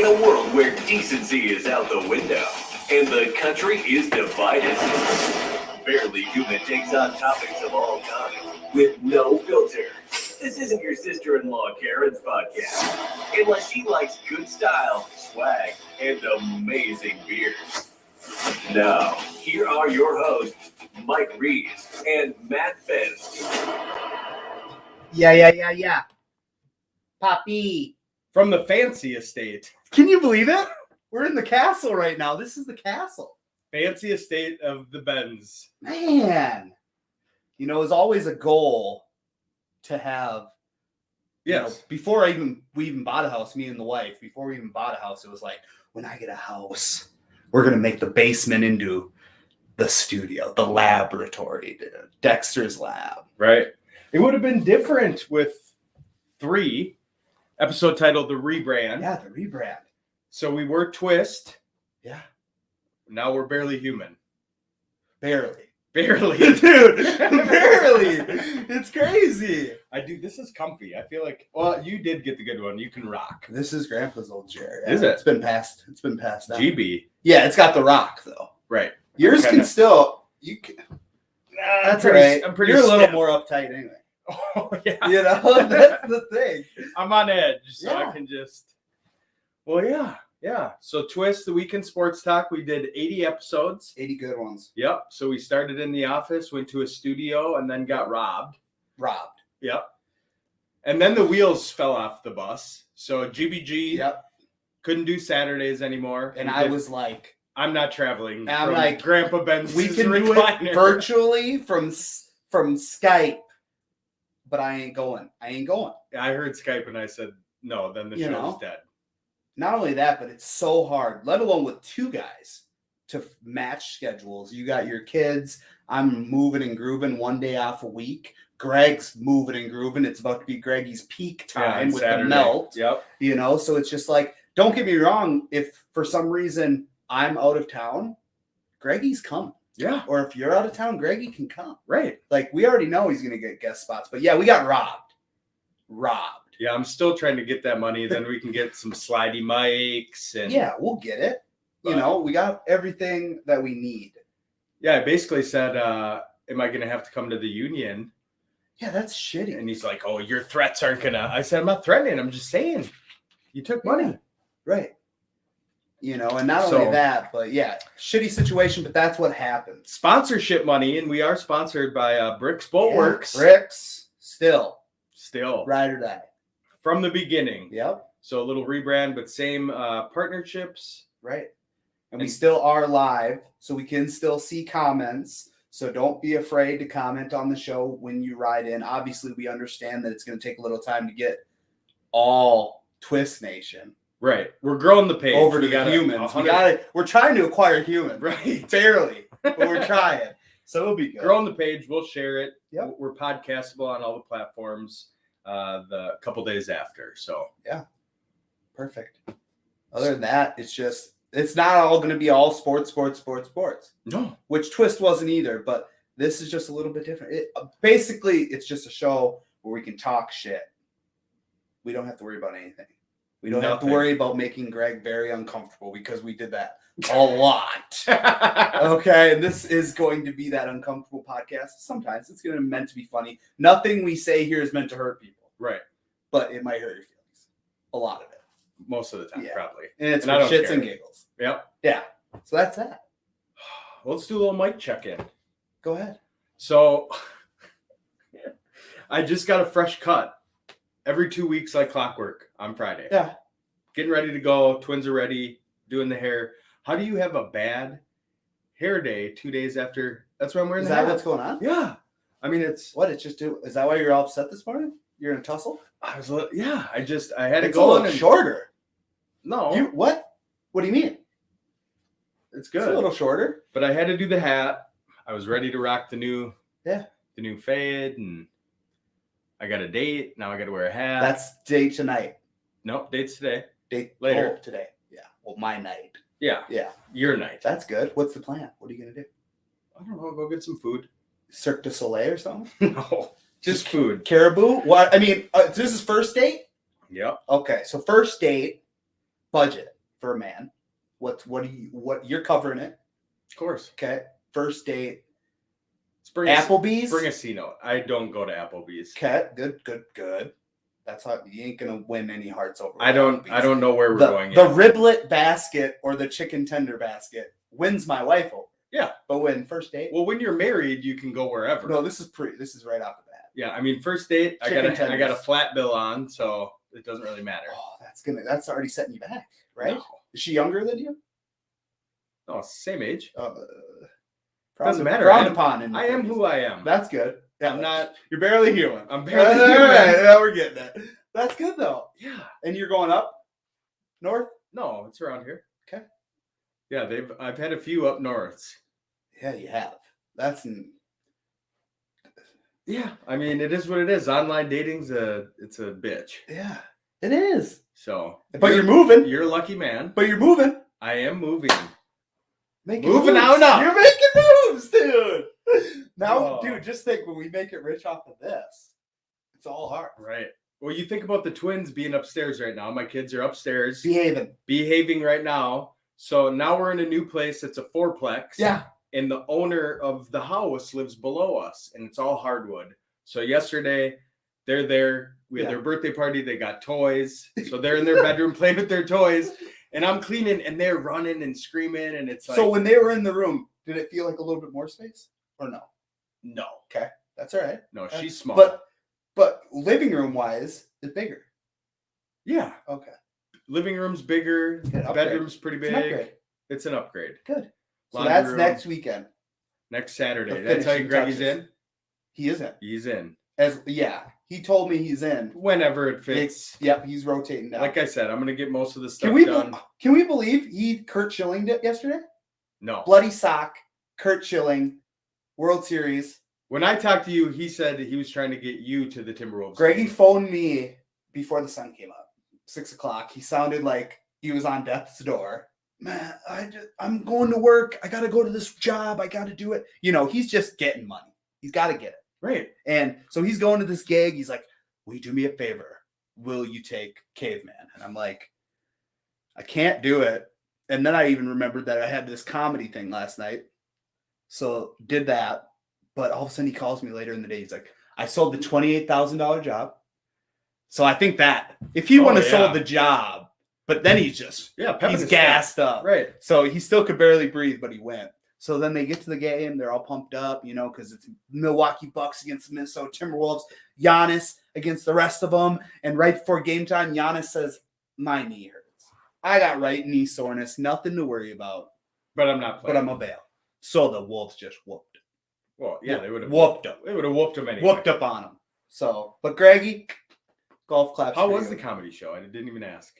In a world where decency is out the window and the country is divided, Barely Human takes on topics of all kinds with no filter. This isn't your sister-in-law Karen's podcast, unless she likes good style, swag, and amazing beers. Now, here are your hosts, Mike Reeves and Matt Benz. Yeah. Poppy. From the fancy estate. Can you believe it? We're in the castle right now. This is the castle. Fancy estate of the Benz. Man. You know, it's always a goal to have. Yes. You know, before we even bought a house, me and the wife, before we even bought a house, it was like, when I get a house, we're going to make the basement into the studio, the laboratory, Dexter's lab. Right. It would have been different with 3, episode titled The Rebrand. Yeah, the rebrand. So we were Twist. Yeah. Now we're Barely Human. Barely. Dude, barely. It's crazy. This is comfy. I feel like, well, you did get the good one. You can rock. This is Grandpa's old chair. Is it? It's been passed down. GB. Yeah, it's got the rock though. Right. Yours can still. You can. That's right. I'm pretty. You're a little stiff. more uptight anyway. Oh yeah. You know, that's the thing. I'm on edge, so Yeah. I can just. Well, yeah. So Twist, the Weekend Sports Talk, we did 80 episodes. 80 good ones. Yep. So we started in the office, went to a studio, and then got robbed. Yep. And then the wheels fell off the bus. So GBG couldn't do Saturdays anymore. And I was like, I'm not traveling. I'm from like, Grandpa Ben's we can recliner. do it virtually from Skype, but I ain't going. I heard Skype and I said, no, then the show's dead. Not only that, but it's so hard, let alone with 2 guys, to match schedules. You got your kids. I'm moving and grooving 1 day off a week. Greg's moving and grooving. It's about to be Greggy's peak time with Saturday. The melt. Yep. You know, so it's just like, don't get me wrong. If for some reason I'm out of town, Greggy's coming. Yeah. Or if you're out of town, Greggy can come. Right. Like, we already know he's going to get guest spots. But yeah, we got robbed. Yeah, I'm still trying to get that money. Then we can get some slidey mics. And yeah, we'll get it. You know, we got everything that we need. Yeah, I basically said, am I going to have to come to the union? Yeah, that's shitty. And he's like, oh, your threats aren't going to. I said, I'm not threatening. I'm just saying you took money. Right. You know, and not only that, but yeah, shitty situation, but that's what happens. Sponsorship money, and we are sponsored by Bricks Boat Works. Bricks, still. Ride or die. From the beginning. Yep. So a little rebrand, but same partnerships. Right. And we still are live, so we can still see comments. So don't be afraid to comment on the show when you ride in. Obviously, we understand that it's going to take a little time to get all Twist Nation. Right. We're growing the page. Over to the humans. We're trying to acquire humans. Right. Barely. But we're trying. So it'll be good. Growing the page. We'll share it. Yep. We're podcastable on all the platforms the couple days after. So yeah. Perfect. Other than that, it's not all going to be all sports. No. Which Twist wasn't either, but this is just a little bit different. Basically, it's just a show where we can talk shit. We don't have to worry about anything. We don't have to worry about making Greg very uncomfortable because we did that a lot. Okay, and this is going to be that uncomfortable podcast. Sometimes it's going to be meant to be funny. Nothing we say here is meant to hurt people. Right. But it might hurt your feelings. A lot of it. Most of the time, probably. And it's for shits and giggles. Yep. Yeah. So that's that. Well, let's do a little mic check-in. Go ahead. So I just got a fresh cut. Every 2 weeks, like clockwork, on Friday. Yeah. Getting ready to go. Twins are ready. Doing the hair. How do you have a bad hair day 2 days after? That's why I'm wearing the hat. Is that what's going on? Yeah. I mean, it's... What? Is that why you're all upset this morning? You're in a tussle? I was... Yeah. I had to it's go a little shorter. No. What? What do you mean? It's good. It's a little shorter. But I had to do the hat. I was ready to rock the new fade, and I got a date. Now I got to wear a hat. That's date tonight. Nope, date's today. Date later. Today. Yeah. Well, my night. Yeah. Your night. That's good. What's the plan? What are you going to do? I don't know. Go get some food. Cirque du Soleil or something? No. Just food. Caribou? What? I mean, this is first date? Yep. Okay. So first date, budget for a man. What you're covering it? Of course. Okay. First date. Applebee's. Bring a C note. I don't go to Applebee's. Okay. Good. That's how you ain't gonna win any hearts over. I don't know where we're going. The riblet basket or the chicken tender basket wins my wife over. Yeah. But when first date? Well, when you're married, you can go wherever. No, this is right off the bat. Yeah, I mean, first date, I got a flat bill on, so it doesn't really matter. Oh, that's already setting you back, right? No. Is she younger than you? No, same age. Doesn't matter. I am who I am. That's good. Yeah, I'm not. You're barely human. I'm barely human. All right, yeah, we're getting that. That's good though. Yeah. And you're going up north? No, it's around here. Okay. Yeah, I've had a few up north. Yeah, you have. Yeah, I mean, it is what it is. Online dating's it's a bitch. Yeah, it is. So, but you're moving. You're a lucky man. But you're moving. I am moving. Moving out now. You're making moves, dude. Now, dude, just think when we make it rich off of this, it's all hard. Right. Well, you think about the twins being upstairs right now. My kids are upstairs. Behaving right now. So now we're in a new place. It's a fourplex. Yeah. And the owner of the house lives below us, and it's all hardwood. So yesterday, they're there. We had their birthday party. They got toys. So they're in their bedroom playing with their toys. And I'm cleaning, and they're running and screaming, and it's like... So when they were in the room, did it feel like a little bit more space? Or no? No. Okay. That's all right. No, she's small. But living room-wise, it's bigger. Yeah. Okay. Living room's bigger. Bedroom's pretty big. It's an upgrade. Good. So that's next weekend. Next Saturday. Did I tell you Greggy's in? He is in. He's in. He told me he's in. Whenever it fits. He's rotating now. Like I said, I'm going to get most of the stuff done. Can we believe Kurt Schilling'd it yesterday? No. Bloody sock, Kurt Schilling, World Series. When I talked to you, he said he was trying to get you to the Timberwolves. Greggy phoned me before the sun came up, 6:00. He sounded like he was on death's door. Man, I'm going to work. I got to go to this job. I got to do it. He's just getting money. He's got to get it. Right. And so he's going to this gig. He's like, will you do me a favor? Will you take Caveman? And I'm like, I can't do it. And then I even remembered that I had this comedy thing last night. So did that. But all of a sudden he calls me later in the day. He's like, I sold the $28,000 job. So I think that if he wouldn't have sold the job, but then he's just, he's gassed up. Right. So he still could barely breathe, but he went. So then they get to the game. They're all pumped up, because it's Milwaukee Bucks against the Minnesota Timberwolves. Giannis against the rest of them. And right before game time, Giannis says, my knee hurts. I got right knee soreness. Nothing to worry about. But I'm not playing. But I'm a bail. So the Wolves just whooped him. Well, yeah, they would have whooped him. They would have whooped him anyway. Whooped up on him. So, but Greggy, golf claps. How was the comedy show? I didn't even ask.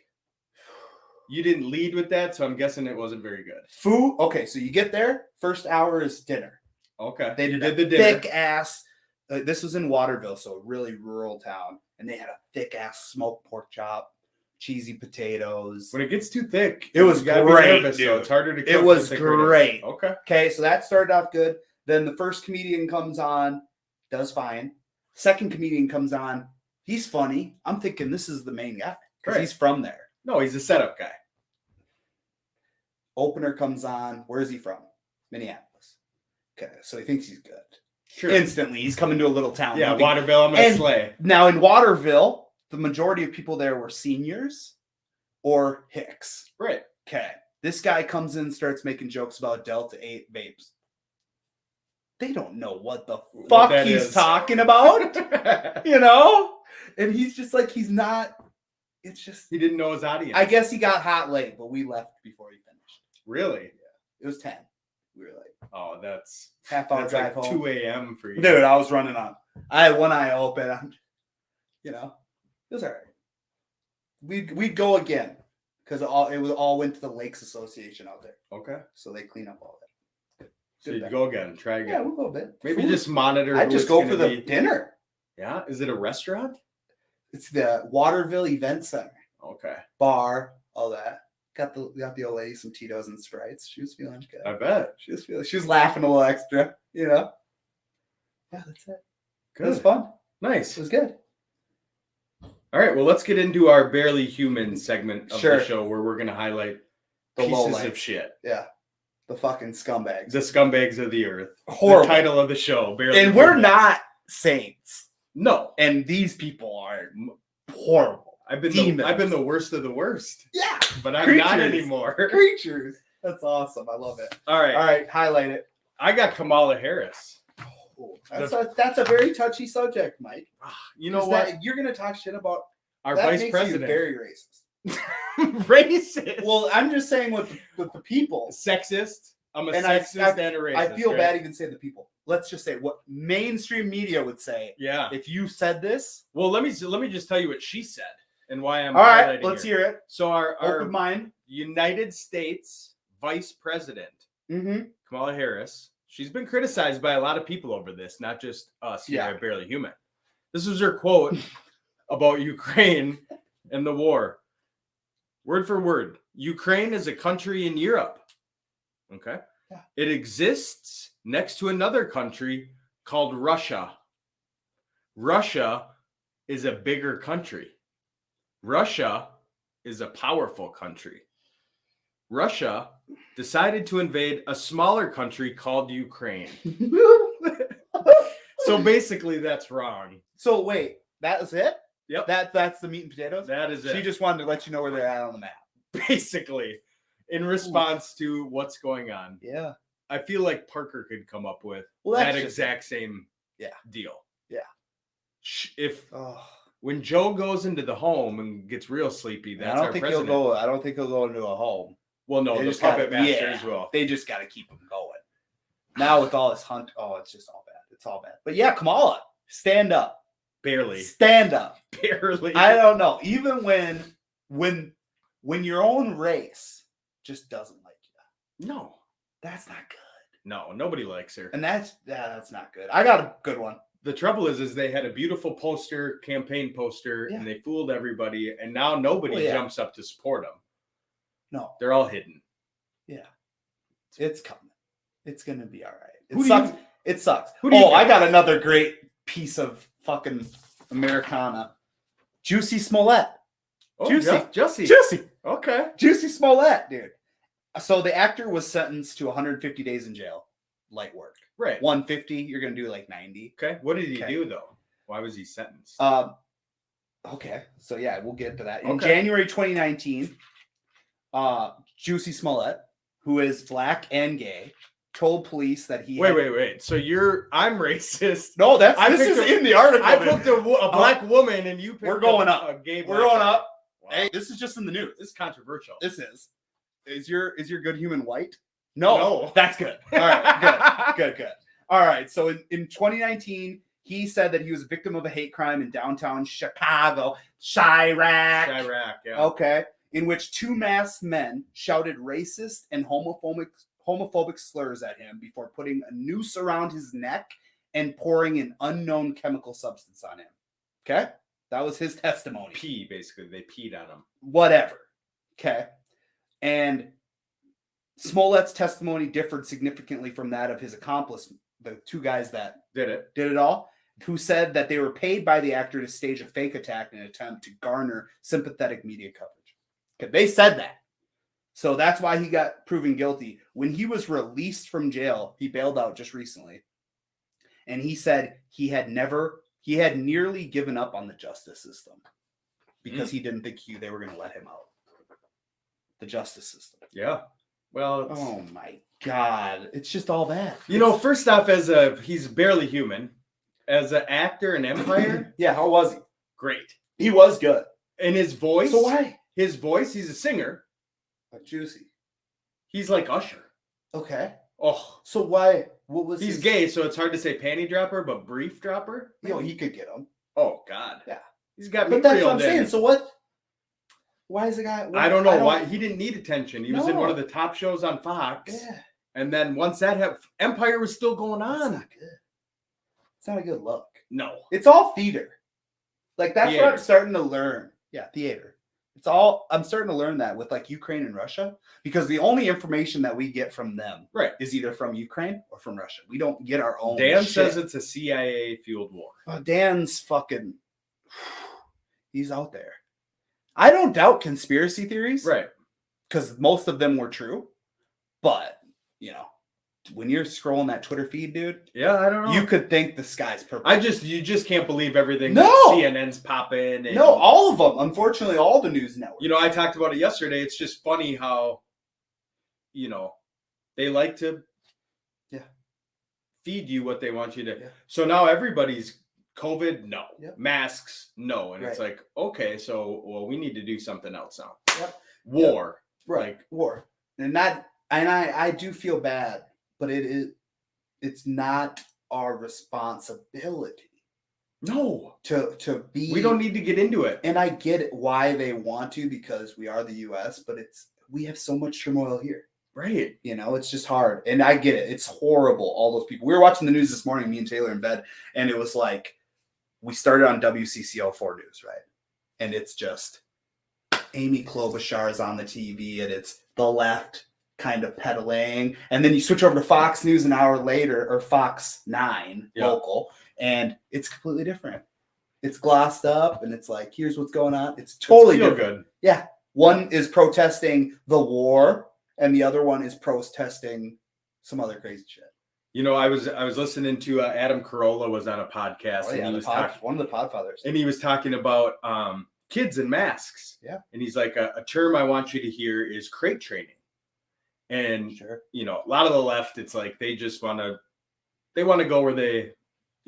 You didn't lead with that, so I'm guessing it wasn't very good. Food. Okay, so you get there. First hour is dinner. Okay. They did the thick ass. This was in Waterville, so a really rural town, and they had a thick ass smoked pork chop, cheesy potatoes. When it gets too thick, it was great. Dude. So it's harder to cook. It was great. Okay. So that started off good. Then the first comedian comes on, does fine. Second comedian comes on, he's funny. I'm thinking this is the main guy because he's from there. No, he's a setup guy. Opener comes on. Where is he from? Minneapolis. Okay, so he thinks he's good. Sure. Instantly, he's coming to a little town. Yeah, Waterville, I'm going to slay. Now, in Waterville, the majority of people there were seniors or hicks. Right. Okay. This guy comes in and starts making jokes about Delta 8 vapes. They don't know what the fuck he's talking about. And he's just like, he's not. It's just. He didn't know his audience. I guess he got hot late, but we left before he finished. Really? Yeah. It was 10. We were like, oh, that's half-hour drive like home. 2 a.m. for you. Dude, I was running on. I had one eye open. It was all right. We'd go again because it all went to the Lakes Association out there. Okay. So they clean up all that. So you go again, try again. Yeah, we'll go a bit. Maybe just monitor. I just go for the dinner. Yeah, is it a restaurant? It's the Waterville Event Center. Okay. Bar, all that. Got the old lady some Tito's and Sprites. She was feeling good. I bet. She was laughing a little extra, Yeah, that's it. Good. It was fun. Nice. It was good. All right, well, let's get into our Barely Human segment of Sure. the show where we're going to highlight The pieces of shit. Yeah. The fucking scumbags. The scumbags of the earth. Horrible. The title of the show, Barely And Human. we're not saints. No. And these people are horrible. I've been the worst of the worst. Yeah. But I'm not anymore. Creatures. That's awesome. I love it. All right. Highlight it. I got Kamala Harris. That's a very touchy subject, Mike. You know what? You're going to talk shit about Our that vice makes president. You very racist. Racist. Well, I'm just saying with the people. Sexist. I'm a sexist and a racist. I feel bad even saying the people. Let's just say what mainstream media would say. Yeah. If you said this. Well, let me just tell you what she said and why I'm. All right. Let's hear it. So our open mind. United States Vice President, Kamala Harris. She's been criticized by a lot of people over this, not just us here at Barely Human. This was her quote about Ukraine and the war. Word for word. Ukraine is a country in Europe. Okay. Yeah. It exists next to another country called Russia. Russia is a bigger country. Russia is a powerful country. Russia decided to invade a smaller country called Ukraine. So basically that's wrong. So wait, that was it? Yep. That's the meat and potatoes? That is it. She just wanted to let you know where they're at on the map. Basically, in response to what's going on. Yeah. I feel like Parker could come up with that exact same deal. Yeah. When Joe goes into the home and gets real sleepy, that's our president. I don't think he'll go into a home. Well, no, the puppet masters will. They just got to keep him going. Now with all this hunt, it's just all bad. It's all bad. But yeah, Kamala, stand up. Barely. Stand up. Barely. I don't know. Even when your own race just doesn't like you. No. That's not good. No, nobody likes her. And that's not good. I got a good one. The trouble is they had a beautiful campaign poster, and they fooled everybody, and now nobody jumps up to support them. No. They're all hidden. Yeah. It's coming. It's going to be all right. It sucks. I got another great piece of fucking Americana. Juicy Smollett. Oh, Juicy. Okay. Juicy Smollett, dude. So the actor was sentenced to 150 days in jail. Light work. Right. 150, you're going to do like 90. Okay. What did he do, though? Why was he sentenced? Okay. So, yeah, we'll get to that. In January 2019, Juicy Smollett, who is black and gay, told police that he Wait. So I'm racist. No, this is in the article. I picked a black woman and you picked a gay We're going up. Wow. Hey, this is just in the news. This is controversial. This is. Is your good human white? No. That's good. All right. Good. All right. So in 2019, he said that he was a victim of a hate crime in downtown Chicago. Chirac, yeah. Okay. In which two masked men shouted racist and homophobic slurs at him before putting a noose around his neck and pouring an unknown chemical substance on him. Okay? That was his testimony. Basically. They peed on him. Whatever. Okay? And Smollett's testimony differed significantly from that of his accomplice, the two guys that did it all, who said that they were paid by the actor to stage a fake attack in an attempt to garner sympathetic media coverage. Okay, they said that. So that's why he got proven guilty. When he was released from jail, he bailed out just recently. And he said he had nearly given up on the justice system because he didn't think they were going to let him out. The justice system. Yeah. Well, oh my God. It's just all that. First off, he's barely human. As an actor in Empire. Yeah, how was he? Great. He was good. And his voice. So why? His voice, he's a singer. Juicy. He's like Usher. Okay. Oh. So why? What was He's gay, so it's hard to say panty dropper, but brief dropper? He could get him. Oh, God. Yeah. He's got me. But that's what I'm saying. So what? Why is the guy? I don't know why. He didn't need attention. He was in one of the top shows on Fox. Yeah. And then once that Empire was still going on. That's not good. It's not a good look. No. It's all theater. Like, that's what I'm starting to learn. Yeah, theater. I'm starting to learn that with like Ukraine and Russia, because the only information that we get from them is either from Ukraine or from Russia. We don't get our own. Dan says it's a CIA fueled war. Dan's fucking. He's out there. I don't doubt conspiracy theories. Right. Because most of them were true. But, when you're scrolling that Twitter feed, dude. Yeah, I don't know. You could think the sky's purple. You just can't believe everything that CNN's popping. And, no, all of them. Unfortunately, all the news networks. I talked about it yesterday. It's just funny how, they like to feed you what they want you to. Yeah. So now everybody's COVID, no. Yep. Masks, no. And it's like, okay, so, we need to do something else now. Yep. War. Yep. Right. War. And I do feel bad, but it's not our responsibility. No. To be. We don't need to get into it. And I get it why they want to, because we are the US, but we have so much turmoil here. Right. It's just hard. And I get it. It's horrible. All those people. We were watching the news this morning, me and Taylor in bed, and it was like, we started on WCCO 4 News, right? And it's just Amy Klobuchar is on the TV, and it's the left kind of peddling. And then you switch over to Fox News an hour later, or Fox 9 local, and it's completely different. It's glossed up, and it's like, here's what's going on. It's totally different. Good. Yeah. One is protesting the war, and the other one is protesting some other crazy shit. I was listening to Adam Carolla was on a podcast, and he was one of the podfathers, and he was talking about kids and masks. Yeah, and he's like, a term I want you to hear is crate training, and sure. A lot of the left, it's like they just want to go where they,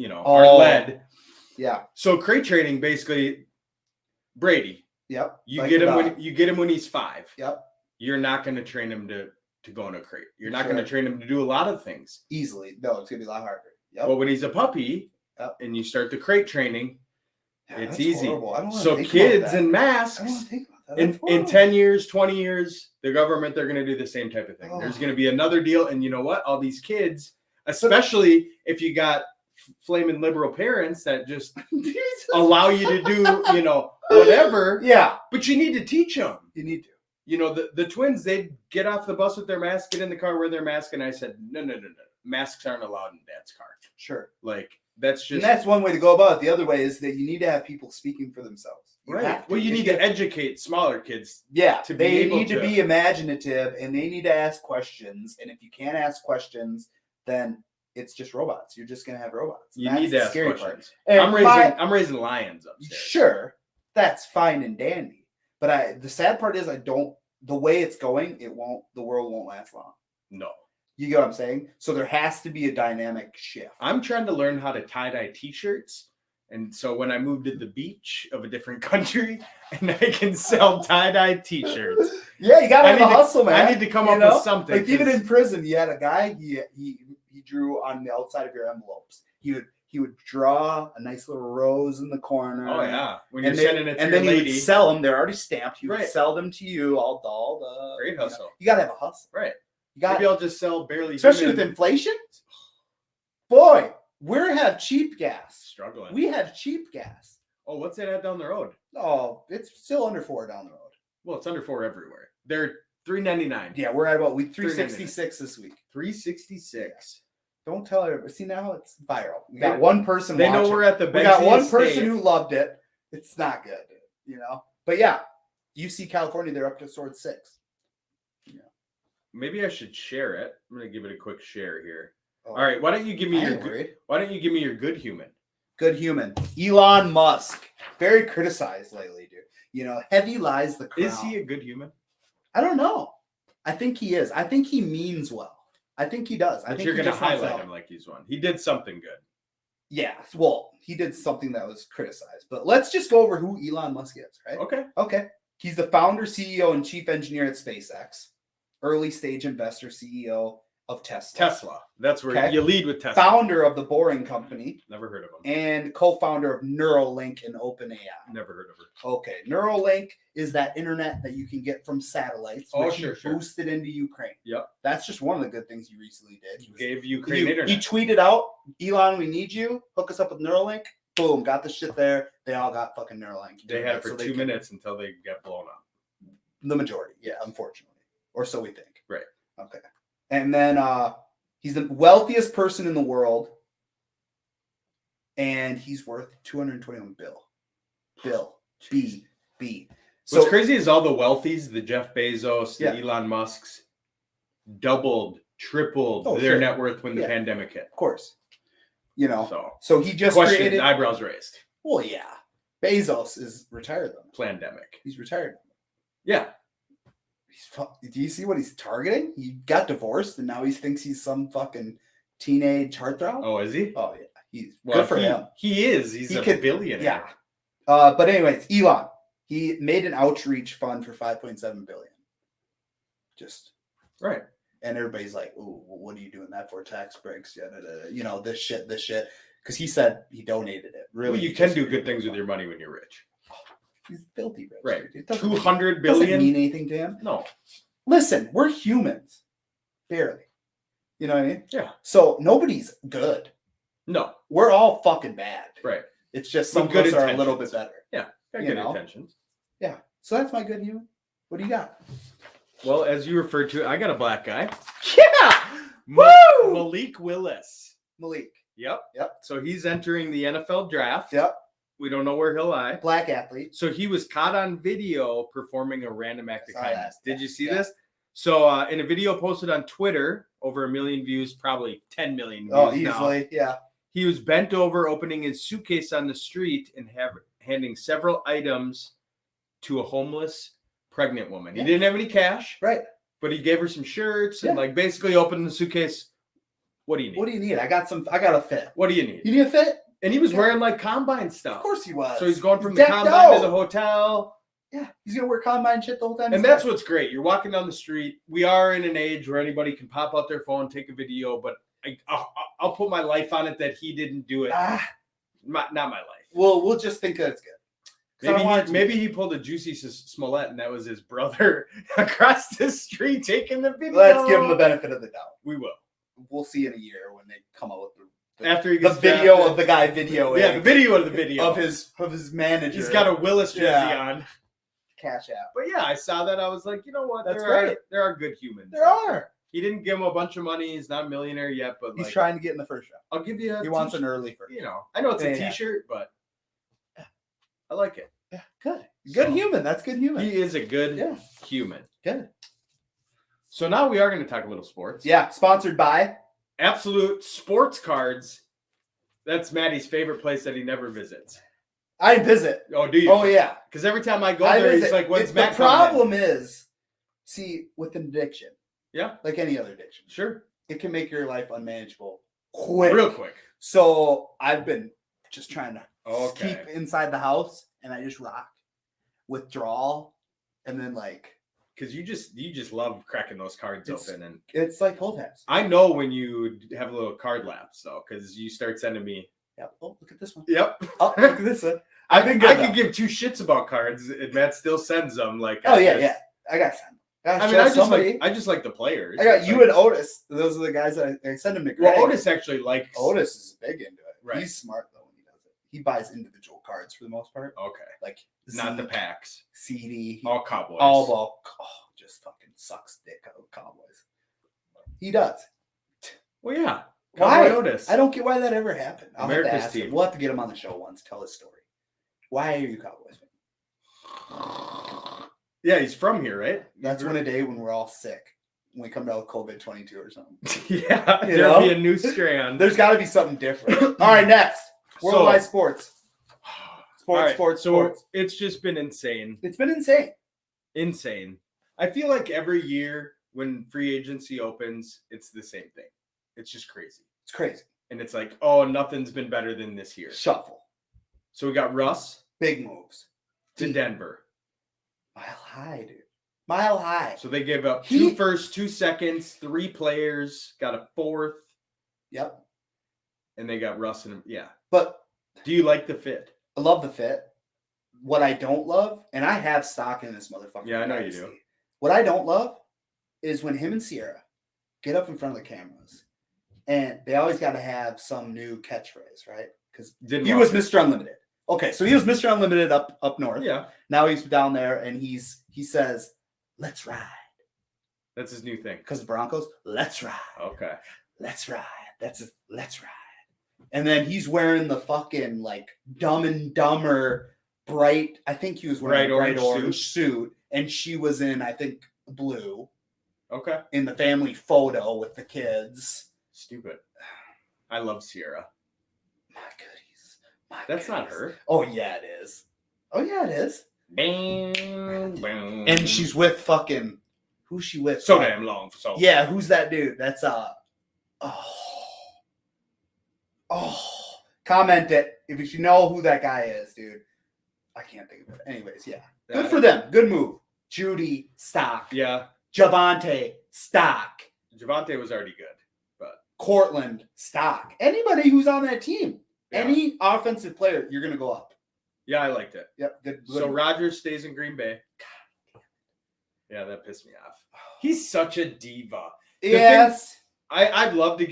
are led. Yeah. So crate training, basically, Brady. Yep. You get him when he's 5. Yep. You're not going to train him to go in a crate. You're not going to train him to do a lot of things. Easily. No, it's going to be a lot harder. Yep. But when he's a puppy and you start the crate training, it's easy. So kids and masks, I don't want to think about that. In 10 years, 20 years, the government, they're going to do the same type of thing. There's going to be another deal. And you know what? All these kids, especially if you got flaming liberal parents that just allow you to do, whatever. Yeah. But you need to teach them. You need to. The twins, they'd get off the bus with their mask, get in the car, wear their mask. And I said, no. Masks aren't allowed in Dad's car. Sure. Like, that's just. And that's one way to go about it. The other way is that you need to have people speaking for themselves. Right. Well, you need to educate smaller kids. Yeah. They need to be imaginative, and they need to ask questions. And if you can't ask questions, then it's just robots. You're just going to have robots. You need to ask questions. I'm raising lions upstairs. Sure. That's fine and dandy. But the sad part is the way it's going, the world won't last long. No. You get what I'm saying? So there has to be a dynamic shift. I'm trying to learn how to tie-dye t-shirts. And so when I moved to the beach of a different country and I can sell tie-dye t-shirts. Yeah, you got to have a hustle, man. I need to come up with something. Like even in prison, you had a guy, he drew on the outside of your envelopes. He would draw a nice little rose in the corner. Oh yeah, when you're sending it to and your then lady. He would sell them. They're already stamped. He would sell them to you. Great hustle. You gotta have a hustle, right? Maybe I'll just sell barely. Especially with inflation. Boy, we have cheap gas. Struggling. We have cheap gas. Oh, what's that at down the road? Oh, it's still under $4 down the road. Well, it's under $4 everywhere. They're $3.99. Yeah, we're at about $3.66 this week. $3.66. Don't tell everybody. See, now it's viral. We got one person. They know we're at the. We got one person who loved it. It's not good, But yeah, UC California, they're up to sword 6. Yeah. Maybe I should share it. I'm gonna give it a quick share here. All right. Why don't you give me your good human? Good human. Elon Musk. Very criticized lately, dude. Heavy lies the crown. Is he a good human? I don't know. I think he is. I think he means well. I think he does. I think you're going to highlight him like he's one. He did something good. Yeah. Well, he did something that was criticized. But let's just go over who Elon Musk is, right? Okay. He's the founder, CEO, and chief engineer at SpaceX. Early stage investor, CEO of Tesla. That's where you lead with Tesla. Founder of the Boring Company. Never heard of him. And co-founder of Neuralink and OpenAI. Never heard of her. Okay. Neuralink is that internet that you can get from satellites. Which he boosted into Ukraine. Yep. That's just one of the good things he recently did. He gave Ukraine internet. He tweeted out, Elon, we need you. Hook us up with Neuralink. Boom. Got the shit there. They all got fucking Neuralink. They had it for 2 minutes until they got blown up. The majority. Yeah, unfortunately. Or so we think. Right. Okay. And then he's the wealthiest person in the world. And he's worth $221 billion. B. What's crazy is all the wealthies, the Jeff Bezos, the Elon Musks, doubled, tripled their net worth when the pandemic hit. Of course. You know, so he just created... eyebrows raised. Well, yeah. Bezos is retired though. Pandemic. He's retired. Yeah. Do you see what he's targeting? He got divorced and now he thinks he's some fucking teenage heartthrob. Oh, is he? Oh, yeah. He's good for him. He is. He's a billionaire. Yeah. But anyways, Elon, he made an outreach fund for $5.7 billion. Just right. And everybody's like, "Ooh, what are you doing that for? Tax breaks, you know, this shit." Because he said he donated it. Really, you can do good things with your money when you're rich. Oh, he's filthy rich. Right. Dude. 200 billion doesn't mean anything to him. No. Listen, we're humans, barely. You know what I mean? Yeah. So nobody's good. No, we're all fucking bad. Right. It's just some good are a little bit better. Yeah. Got good intentions. Yeah. So that's my good human. What do you got? Well, as you referred to, I got a black guy. Yeah. Woo! Malik Willis. Yep. So he's entering the NFL draft. Yep. We don't know where he'll lie. Black athlete. So he was caught on video performing a random act of kindness. Did you see this? So in a video posted on Twitter, over 1 million views, probably 10 million views. Oh, easily. Yeah. He was bent over, opening his suitcase on the street and handing several items to a homeless pregnant woman. He didn't have any cash. Right. But he gave her some shirts and like basically opened the suitcase. What do you need? What do you need? I got a fit. What do you need? You need a fit? And he was wearing like combine stuff. Of course he was. So he's going from the combine to the hotel. Yeah. He's going to wear combine shit the whole time. And that's what's great. You're walking down the street. We are in an age where anybody can pop out their phone, take a video, but I'll put my life on it that he didn't do it. Not my life. Well, we'll just think that it's good. Maybe he pulled a Juicy Smollett and that was his brother across the street taking the video. Let's give him the benefit of the doubt. We will. We'll see in a year when they come out with after he gets the video of the guy videoing. Yeah, the video of the video of his manager. He's got a Willis jersey on. Cash out. But yeah, I saw that. I was like, you know what? That's great. There are good humans. There are. He didn't give him a bunch of money. He's not a millionaire yet, but he's trying to get in the first round. I'll give you. He wants an early first. You know, I know it's a T-shirt, but I like it. Yeah, good human. That's good human. He is a good human. Good. So now we are going to talk a little sports. Yeah, sponsored by Absolute Sports Cards. That's Maddie's favorite place that he never visits. I visit. Oh, do you? Oh, yeah. Because every time I go there, he's like, when's Matt coming? The problem is, see, with an addiction, like any other addiction, sure, it can make your life unmanageable real quick. So I've been just trying to keep inside the house, and I just rock withdrawal, and then like because you just love cracking those cards open, and it's like pull tabs. I know when you have a little card lapse though, because you start sending me. Yep. Oh, look at this one. Yep. Oh, look at this one. I could give two shits about cards, and Matt still sends them. Like, yeah. I got send. I just like the players. I got you and Otis. Those are the guys that I send them to. Greg. Well, Otis actually likes. Otis is big into it. Right. He's smart though when he does it. He buys individual cards for the most part. Okay. Like not the packs. CD. All Cowboys. Just fucking sucks dick out of Cowboys. He does. Well, yeah. Why? Otis. I don't get why that ever happened. America's team. We'll have to get him on the show once. Tell his story. Why are you Cowboys fan? Yeah, he's from here, right? That's one a day when we're all sick. When we come down with COVID-22 or something. Yeah, there'll be a new strand. There's got to be something different. All right, next. Worldwide sports. Sports. It's just been insane. It's been insane. Insane. I feel like every year when free agency opens, it's the same thing. It's just crazy. It's crazy. And it's like, oh, nothing's been better than this year. Shuffle. So we got Russ. Big moves. To Denver. Mile high, dude. Mile high. So they gave up 2 firsts, 2 seconds, 3 players, got a 4th. Yep. And they got Russ and But do you like the fit? I love the fit. What I don't love, and I have stock in this motherfucker. Yeah, I know you do. What I don't love is when him and Sierra get up in front of the cameras, and they always got to have some new catchphrase, right? Because he was Mr. Unlimited. Okay, so he was Mr. Unlimited up north. Yeah. Now he's down there, and he says, "Let's ride." That's his new thing. Because the Broncos, let's ride. Okay. Let's ride. Let's ride. And then he's wearing the fucking like Dumb and Dumber bright. I think he was wearing a bright orange orange suit, and she was in, I think, blue. Okay. In the family photo with the kids. Stupid. I love Sierra. My goodies. That's not her. Oh yeah, it is. Oh yeah, it is. Bang, bang. And she's with fucking. Who's she with? So damn long for so. Yeah, who's that dude? That's comment it if you know who that guy is, dude. I can't think of it. Anyways, yeah. Good for them. Good move. Judy, stock. Yeah. Javante, stock. Javante was already good, but Cortland, stock. Anybody who's on that team, yeah. any offensive player, you're gonna go up. Yeah, I liked it. Yep. Good. So Rodgers stays in Green Bay. Yeah, that pissed me off. He's such a diva. Yes. I'd love to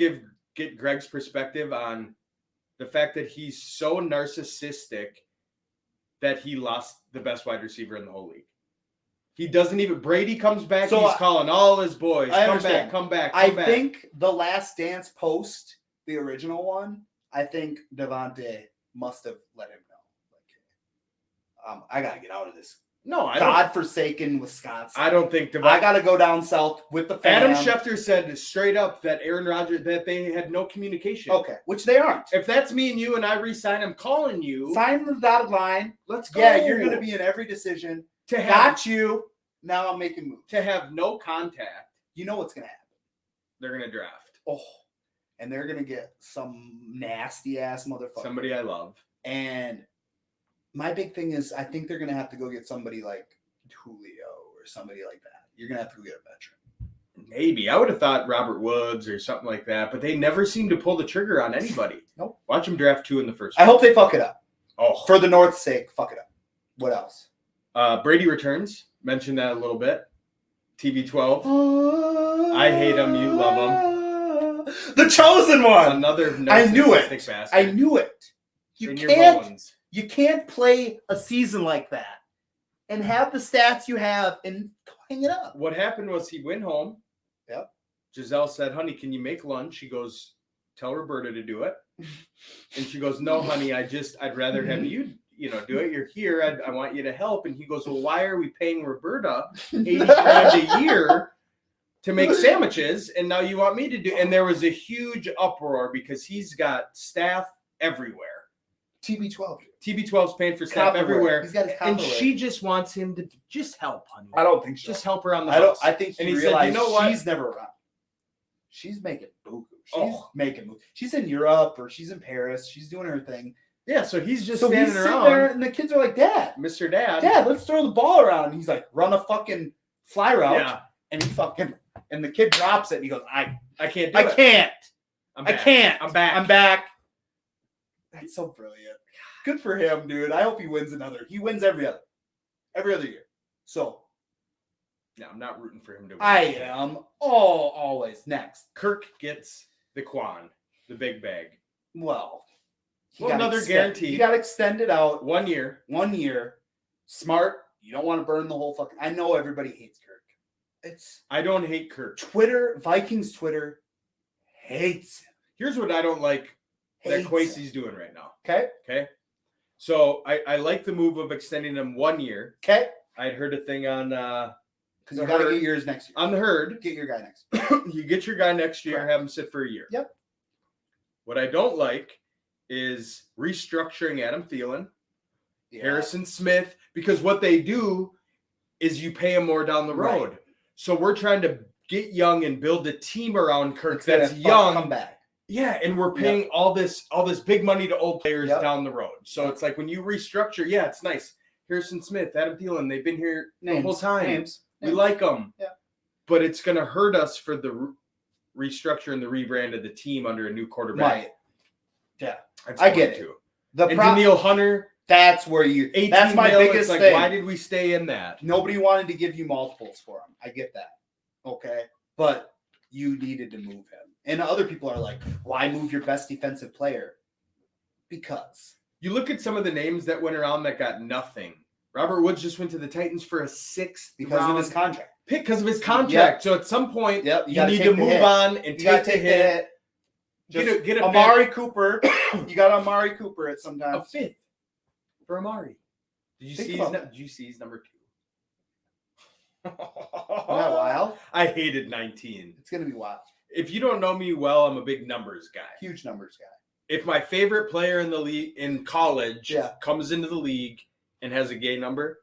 get Greg's perspective on the fact that he's so narcissistic that he lost the best wide receiver in the whole league. He doesn't even. Brady comes back. So he's calling all his boys. Come back. I think the Last Dance post, the original one, I think Devontae must have let him know. Like, I gotta get out of this. No, I godforsaken Wisconsin. I don't think I gotta go down south with the fam. Adam Schefter said straight up that Aaron Rodgers that they had no communication. Okay, which they aren't. If that's me and you and I re-sign, I'm calling you. Sign the dotted line. Let's go. Yeah, you're gonna be in every decision. Got you. Now I'm making moves. To have no contact. You know what's gonna happen. They're gonna draft. Oh, and they're gonna get some nasty ass motherfucker. Somebody I love. And my big thing is, I think they're gonna have to go get somebody like Julio or somebody like that. You're gonna have to go get a veteran. Maybe I would have thought Robert Woods or something like that, but they never seem to pull the trigger on anybody. Nope. Watch them draft 2 in the first. I hope they fuck it up. Oh, for the North's sake, fuck it up. What else? Brady returns. Mentioned that a little bit. TB12. I hate him. You love him. The chosen one. Another. I knew it. Bastard. I knew it. You can't play a season like that and have the stats you have and hang it up. What happened was he went home. Yep. Giselle said, "Honey, can you make lunch?" He goes, "Tell Roberta to do it." And she goes, "No, honey, I'd rather have you, do it. You're here. I want you to help." And he goes, "Well, why are we paying Roberta $80,000 a year to make sandwiches? And now you want me to do?" And there was a huge uproar because he's got staff everywhere. TB12's paying for staff everywhere. He's got his and she just wants him to just help, honey. I don't think so. Just help her on the house. I think he realized, you know what? She's never around. She's making buku. She's making moves. She's in Europe or she's in Paris. She's doing her thing. Yeah, so he's just standing around. There, and the kids are like, Dad, Mr. Dad, let's throw the ball around. And he's like, run a fucking fly route. Yeah. And and the kid drops it and he goes, I can't do it. I can't. I can't. I'm back. I'm back. That's so brilliant. Good for him, dude. I hope he wins another. He wins every other year. So, no, I'm not rooting for him to win. I am. Oh, always. Next. Kirk gets the Quan, the big bag. Well, another guarantee. He got extended out 1 year. 1 year. Smart. You don't want to burn the whole fucking. I know everybody hates Kirk. I don't hate Kirk. Vikings Twitter hates him. Here's what I don't like that Kwesi's doing right now. Okay. So I like the move of extending him 1 year. Okay. I'd heard a thing on because you gotta get yours next year. On the herd. Get your guy next year. You get your guy next year, Correct. have him sit for a year. Yep. What I don't like is restructuring Adam Thielen, Harrison Smith, because what they do is you pay him more down the road. Right. So we're trying to get young and build a team around Kirk that's young. Come back. Yeah, and we're paying all this big money to old players down the road. So it's like when you restructure, it's nice. Harrison Smith, Adam Thielen, they've been here the whole time. We like them. Yeah. But it's going to hurt us for the restructure and the rebrand of the team under a new quarterback. Right. Yeah. I get it. Daniil Hunter. That's where that's my biggest thing. Why did we stay in that? Nobody wanted to give you multiples for him. I get that. Okay. But you needed to move him. And other people are like, why move your best defensive player? Because. You look at some of the names that went around that got nothing. Robert Woods just went to the Titans for a 6th because of his contract. Because of his contract. Yep. So at some point, you need to move on and take the hit. Get a Amari Cooper. You got Amari Cooper at some time. A 5th for Amari. Did you see his number 2? Isn't that wild? I hated 19. It's gonna be wild. If you don't know me well, I'm a big numbers guy. Huge numbers guy. If my favorite player in the league in college comes into the league and has a gay number,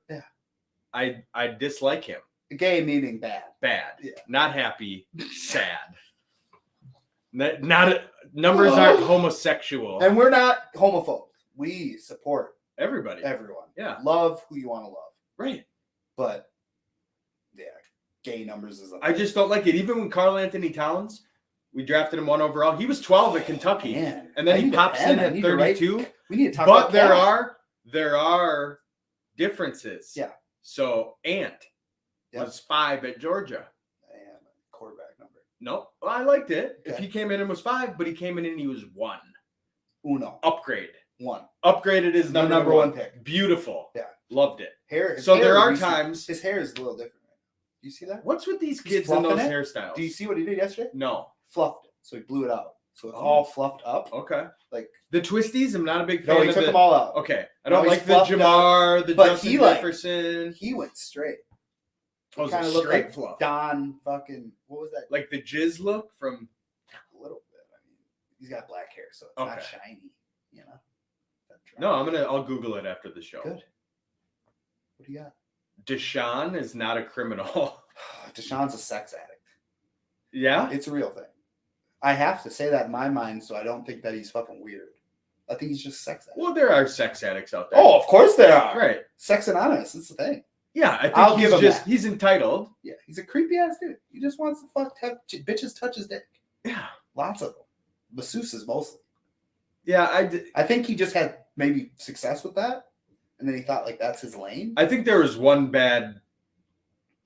I dislike him. Gay meaning bad. Bad. Yeah. Not happy. Sad. Numbers aren't homosexual. And we're not homophobic. We support everybody. Everyone. Yeah. Love who you want to love. Right. But gay numbers is I just don't like it. Even when Karl Anthony Towns, we drafted him 1 overall. He was 12 at Kentucky. Man. And then he pops in at 32. We need to talk about that. But there are differences. Yeah. So Ant was 5 at Georgia. And quarterback number. Nope. Well, I liked it. Okay. If he came in and was 5, but he came in and he was 1. Uno. Upgrade. 1. Upgraded his number 1 pick. Beautiful. Yeah. Loved it. Hair. So there are times. His hair is a little different. Do you see that? What's with these kids and those hairstyles? Do you see what he did yesterday? No. Fluffed it. So he blew it out. So it's all fluffed up. Okay. Like the twisties, I'm not a big fan of. No, he took them all out. Okay. I don't like the Jamar, the Justin Jefferson. He went straight. Oh, kind of looked like fluff. Don fucking, what was that? Like the jizz look from a little bit. I mean, he's got black hair, so it's not shiny, you know. No, I'll Google it after the show. Good. What do you got? Deshaun is not a criminal. Deshaun's a sex addict. Yeah? It's a real thing. I have to say that in my mind, so I don't think that he's fucking weird. I think he's just sex addict. Well, there are sex addicts out there. Oh, of course there are. Right. Sex anonymous. That's the thing. Yeah, I think he's entitled. Yeah, he's a creepy ass dude. He just wants to bitches touch his dick. Yeah. Lots of them. Masseuses mostly. Yeah, I think he just had maybe success with that, and then he thought like that's his lane. I think there was one bad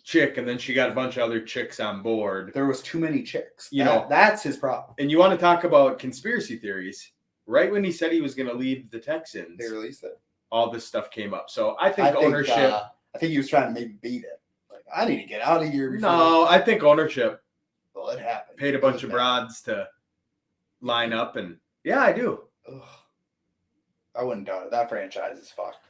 chick, and then she got a bunch of other chicks on board. There was too many chicks. You know, that's his problem. And you want to talk about conspiracy theories? Right when he said he was going to leave the Texans, they released it. All this stuff came up. So I think ownership. I think he was trying to maybe beat it. Like, I need to get out of here. No, I think ownership. Well, it happened. Paid a bunch of broads to line up, and yeah, I do. Ugh. I wouldn't doubt it. That franchise is fucked.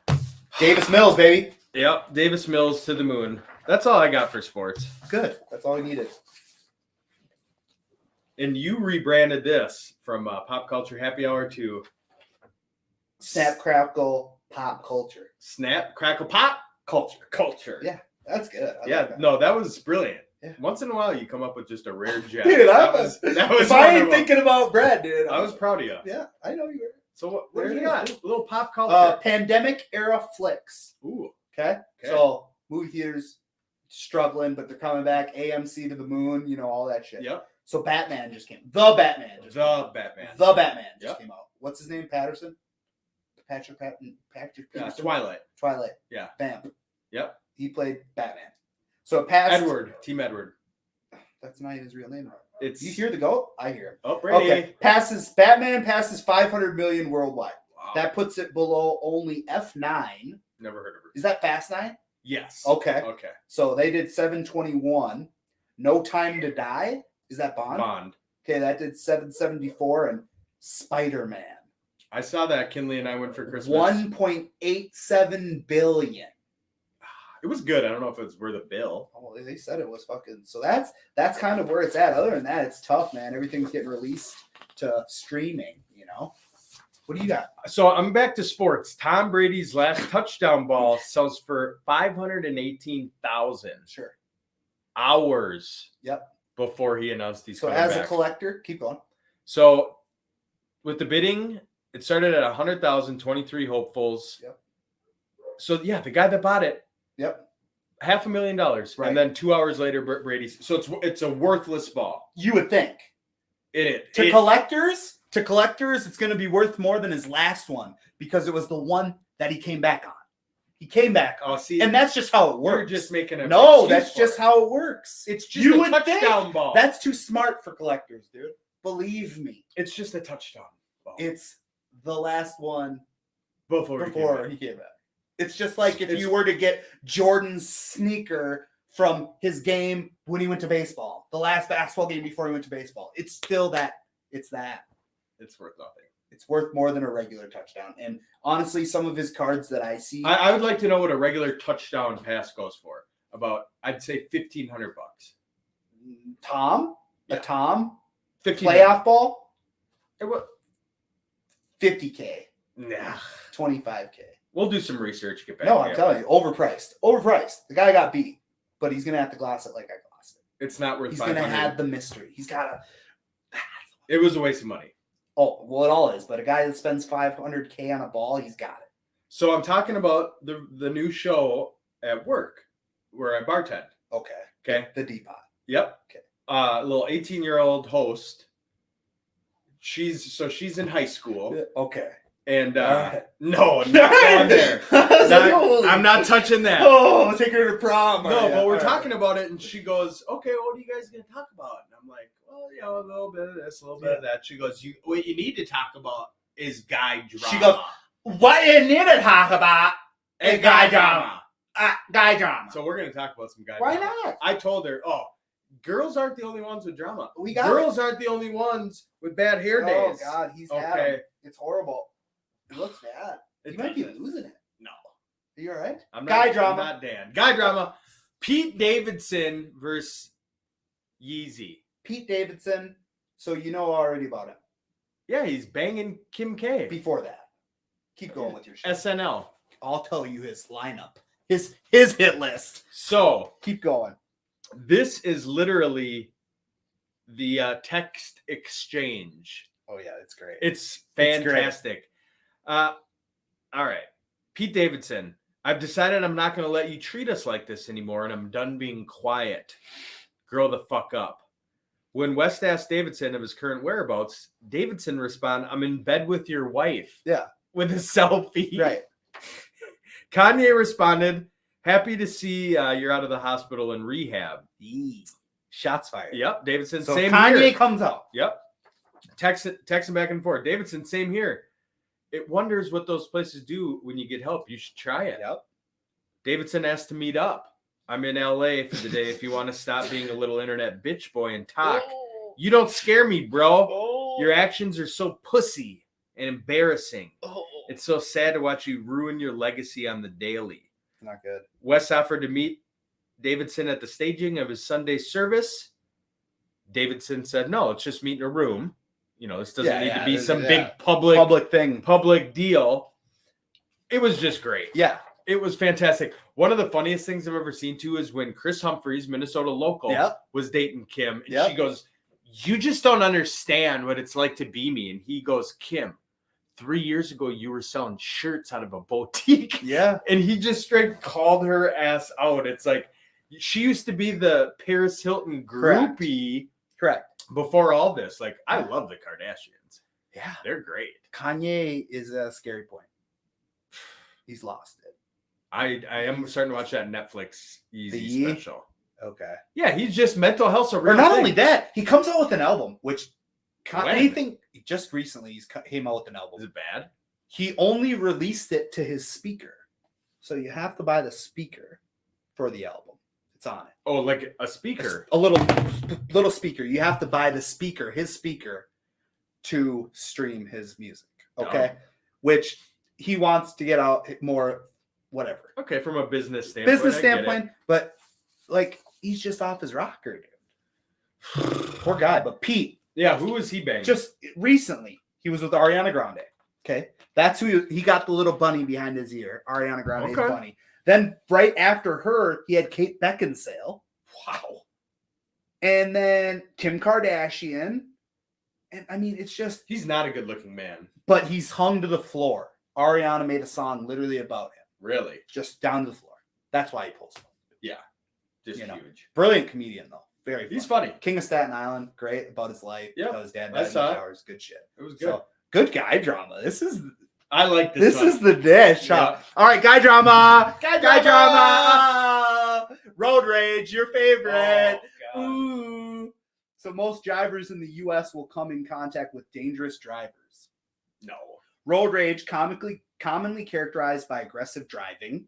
Davis Mills, baby. Yep, Davis Mills to the moon. That's all I got for sports. Good. That's all we needed. And you rebranded this from Pop Culture Happy Hour to Snap, Crackle, Pop Culture. Snap, Crackle, Pop Culture. Yeah, that's good. That was brilliant. Yeah. Once in a while, you come up with just a rare gem. Dude, that was. If I ain't thinking about bread, dude, I was proud of you. Yeah, I know you were. So what do you got? A little pop culture. Pandemic era flicks. Ooh. Okay. So movie theaters struggling, but they're coming back. AMC to the moon. You know, all that shit. Yep. So Batman just came. The Batman just came out. Came out. What's his name? Patterson. Patrick. Twilight. Yeah. Vamp. Yep. He played Batman. So it passed. Team Edward. That's not his real name. It's you hear the goat? I hear him. Oh, Brady. Okay. Batman passes 500 million worldwide. Wow. That puts it below only F9. Never heard of her. Is that Fast 9? Yes. Okay. Okay. So they did 721. No Time to Die. Is that Bond? Bond. Okay, that did 774 and Spider-Man. I saw that. Kinley and I went for Christmas. 1.87 billion. It was good. I don't know if it was worth a bill. Oh, they said it was fucking. So that's kind of where it's at. Other than that, it's tough, man. Everything's getting released to streaming, you know. What do you got? So I'm back to sports. Tom Brady's last touchdown ball sells for 518,000. Sure. Hours. Yep. Before he announced he's coming back. So as a collector, keep going. So with the bidding, it started at 100,000, 23 hopefuls. Yep. So yeah, the guy that bought it. Yep. $500,000. Right. And then 2 hours later, Brady's. So it's a worthless ball. You would think. Collectors, it's going to be worth more than his last one because it was the one that he came back on. He came back on. See, and that's just how it works. You're just making a that's just how it works. It's just a touchdown ball. That's too smart for collectors, dude. Believe me. It's just a touchdown ball. It's the last one before he came back. It's just like if you were to get Jordan's sneaker from his game when he went to baseball, the last basketball game before he went to baseball. It's still that. It's that. It's worth nothing. It's worth more than a regular touchdown. And honestly, some of his cards that I see, I would like to know what a regular touchdown pass goes for. About, I'd say $1,500. Tom, Yeah. a Tom, 15 playoff ball, Hey, what? $50K, Nah. $25K. We'll do some research. Get back. No, I'm telling you, overpriced. The guy got beat, but he's gonna have to gloss it like I glossed it. It's not worth. He's gonna have the mystery. He's gotta. It was a waste of money. Oh well, it all is. But a guy that spends $500K on a ball, he's got it. So I'm talking about the new show at work where I bartend. Okay. The Depot. Yep. Okay. Little 18-year-old host. She's in high school. Okay. And right. no, I'm not going there. I'm not touching that. Oh, take her to prom. No, but we're talking about it, and she goes, "Okay, what are you guys gonna talk about?" And I'm like, "Well, a little bit of this, a little bit of that." She goes, "What you need to talk about is guy drama." She goes, "What you need to talk about is guy drama." Guy drama. So we're gonna talk about some guy Why drama. not? I told her, girls aren't the only ones with drama. Girls aren't the only ones with bad hair days. Oh God, he's had him. It's horrible. It looks bad. You might be losing it. No. Are you all right? Guy drama. I'm not Dan. Guy drama. Pete Davidson versus Yeezy. Pete Davidson. So you know already about him. Yeah, he's banging Kim K. Before that. Keep going with your shit. SNL. I'll tell you his lineup. His hit list. So keep going. This is literally the text exchange. Oh yeah, it's great. It's fantastic. All right. Pete Davidson, I've decided I'm not going to let you treat us like this anymore, and I'm done being quiet. Grow the fuck up. When West asked Davidson of his current whereabouts, Davidson responded, "I'm in bed with your wife." Yeah. With a selfie. Right. Kanye responded, "Happy to see you're out of the hospital and rehab." Shots fired. Yep. Davidson, so same Kanye here. comes out. Yep. Texting back and forth. Davidson, same here. It wonders what those places do when you get help. You should try it. Yep. Davidson asked to meet up. I'm in LA for the day if you want to stop being a little internet bitch boy and talk. You don't scare me, bro. Your actions are so pussy and embarrassing. It's so sad to watch you ruin your legacy on the daily. Not good. Wes offered to meet Davidson at the staging of his Sunday service. Davidson said, "No, let's just meet in a room. You know, this doesn't need to be some big public thing, public deal." It was just great. Yeah. It was fantastic. One of the funniest things I've ever seen, too, is when Chris Humphries, Minnesota local, was dating Kim. And she goes, "You just don't understand what it's like to be me." And he goes, "Kim, 3 years ago, you were selling shirts out of a boutique." Yeah. And he just straight called her ass out. It's like, she used to be the Paris Hilton groupie. Correct. Before all this. Like, I love the Kardashians. Yeah. They're great. Kanye is a scary point. He's lost it. I am starting to watch that Netflix Yeezy special. Okay. Yeah, he's just mental health's a real Or not thing. only that, he comes out with an album, which When? anything just recently he's came out with an album. Is it bad? He only released it to his speaker. So you have to buy the speaker for the album. It's on it. Oh, like a speaker. A little speaker. You have to buy the speaker, his speaker, to stream his music. Okay. Oh. Which he wants to get out more, whatever. Okay, from a business standpoint. But like he's just off his rocker, dude. Poor guy. But Pete. Yeah, who was he banging? Just recently, he was with Ariana Grande. Okay. That's who he got the little bunny behind his ear. Ariana Grande's bunny. Then right after her, he had Kate Beckinsale. Wow. And then Kim Kardashian. And I mean, it's just... He's not a good-looking man. But he's hung to the floor. Ariana made a song literally about him. Really? Just down to the floor. That's why he pulls him. Yeah. Just huge. Brilliant comedian, though. Very funny. He's funny. King of Staten Island. Great about his life. Yeah. About his dad died in the towers. Good shit. It was good. So, good guy drama. I like this. This is the dish. Yeah. All right, guy drama. Guy drama. Road rage, your favorite. Oh, ooh. So most drivers in the U.S. will come in contact with dangerous drivers. No. Road rage, commonly characterized by aggressive driving,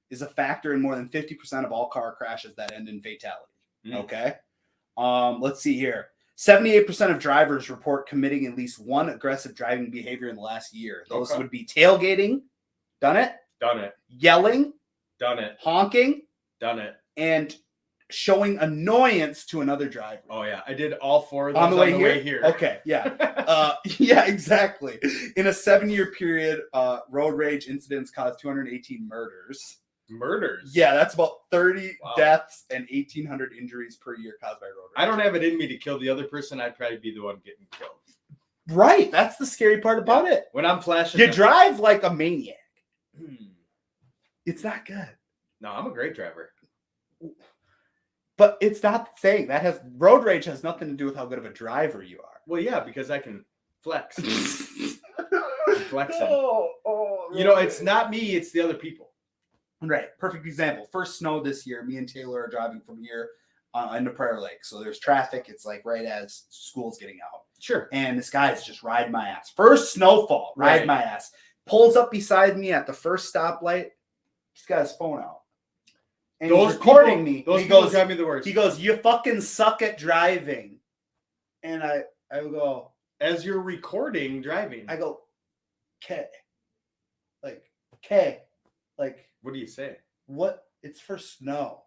is a factor in more than 50% of all car crashes that end in fatality. Okay. Let's see here. 78% of drivers report committing at least one aggressive driving behavior in the last year. Those would be tailgating, done it, yelling, done it, honking, done it, and showing annoyance to another driver. Oh yeah, I did all 4 of those on the way here. Okay, yeah. Yeah, exactly. In a 7-year period, road rage incidents caused 218 murders. Yeah, that's about 30 deaths and 1,800 injuries per year caused by road rage. I don't have it in me to kill the other person. I'd probably be the one getting killed. Right. That's the scary part about it. When I'm flashing, you drive like a maniac. It's not good. No, I'm a great driver. But it's not saying that road rage has nothing to do with how good of a driver you are. Well, yeah, because I can flex. Flexing. You know, it's not me, it's the other people. Right. Perfect example. First snow this year, me and Taylor are driving from here into Prior Lake. So there's traffic. It's like right as school's getting out. Sure. And this guy's just riding my ass. First snowfall, ride my ass. Pulls up beside me at the first stoplight. He's got his phone out. And those he's recording me. Those he people goes, drive me the worst. He goes, "You fucking suck at driving." And I go, as you're recording driving, I go, "K." Like, K. Like, what do you say? What? It's for snow.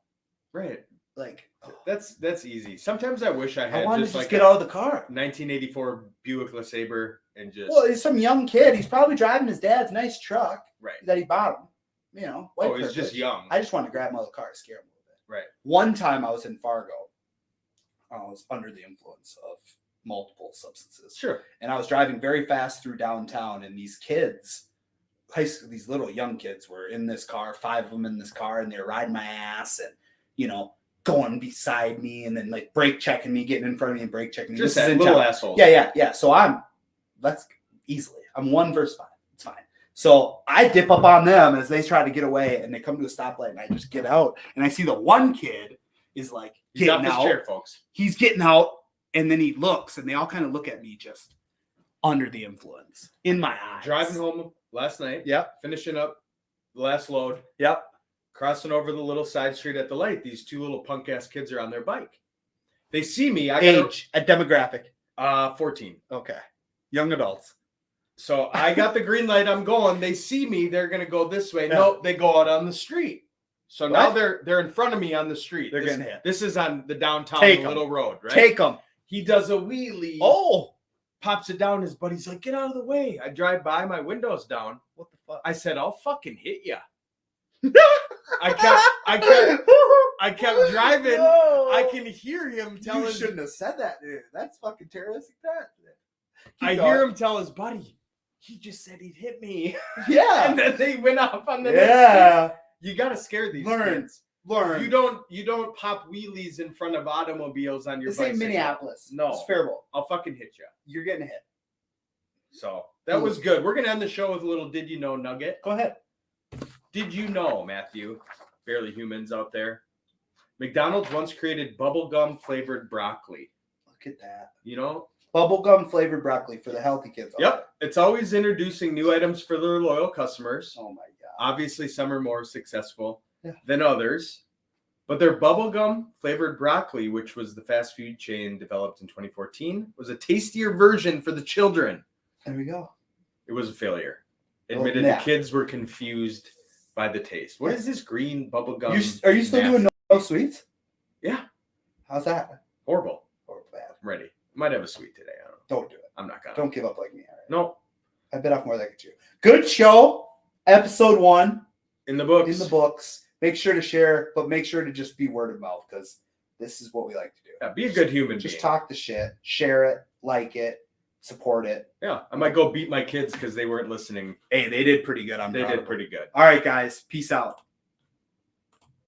Right. Like, that's easy. Sometimes I wish I had just like get out of the car. 1984 Buick LeSabre and just. Well, he's some young kid. He's probably driving his dad's nice truck. Right. That he bought him. You know. He's just young. I just wanted to grab him out of the car, scare him a little bit. Right. One time I was in Fargo. I was under the influence of multiple substances. Sure. And I was driving very fast through downtown, and these kids, these little young kids, were in this car. 5 of them in this car, and they were riding my ass, and going beside me, and then like brake checking me, getting in front of me, and brake checking me. Just that little asshole. Yeah. So I'm 1 versus 5. It's fine. So I dip up on them as they try to get away, and they come to a stoplight, and I just get out, and I see the one kid is like getting out. Chair, folks. He's getting out, and then he looks, and they all kind of look at me just under the influence in my eyes. Driving home last night. Yep. Finishing up the last load. Yep. Crossing over the little side street at the light. These 2 little punk ass kids are on their bike. They see me. Age, a demographic. 14. Okay. Young adults. So I got the green light. I'm going. They see me. They're going to go this way. Yeah. No, they go out on the street. So now they're in front of me on the street. They're getting hit. This is on the downtown little road, right? Take them. He does a wheelie. Oh. Pops it down. His buddy's like, "Get out of the way." I drive by, my window's down. What the fuck? I said, "I'll fucking hit you." I kept driving. No. I can hear him telling. You shouldn't have said that, dude. That's fucking terroristic. I hear him tell his buddy, "He just said he'd hit me." Yeah. And then they went off on the next street. You gotta scare these kids. Learn. You don't pop wheelies in front of automobiles on your bicycle. This ain't Minneapolis. No. It's Faribault. I'll fucking hit you. You're getting hit. So that was good. We're gonna end the show with a little "Did you know" nugget. Go ahead. Did you know, Matthew, barely humans out there, McDonald's once created bubblegum flavored broccoli. Look at that. You know? Bubblegum flavored broccoli for the healthy kids. Yep. It's always introducing new items for their loyal customers. Oh my God. Obviously, some are more successful than others. But their bubblegum flavored broccoli, which was the fast food chain developed in 2014, was a tastier version for the children. There we go. It was a failure. Admitted the kids were confused by the taste. What is this green bubblegum? Are you still doing no sweets? Yeah. How's that? Horrible. Bad. Ready. Might have a sweet today. I don't know. Don't do it. I'm not gonna. Don't give up like me. Right? No. I bit off more than I could chew. Good show. Episode 1. In the books. In the books. Make sure to share, but make sure to just be word of mouth, because this is what we like to do. Yeah, be a good human Just being. talk the shit. Share it. Like it. Support it. Yeah. I might go beat my kids because they weren't listening. Hey, they did pretty good. They did pretty good. All right, guys. Peace out.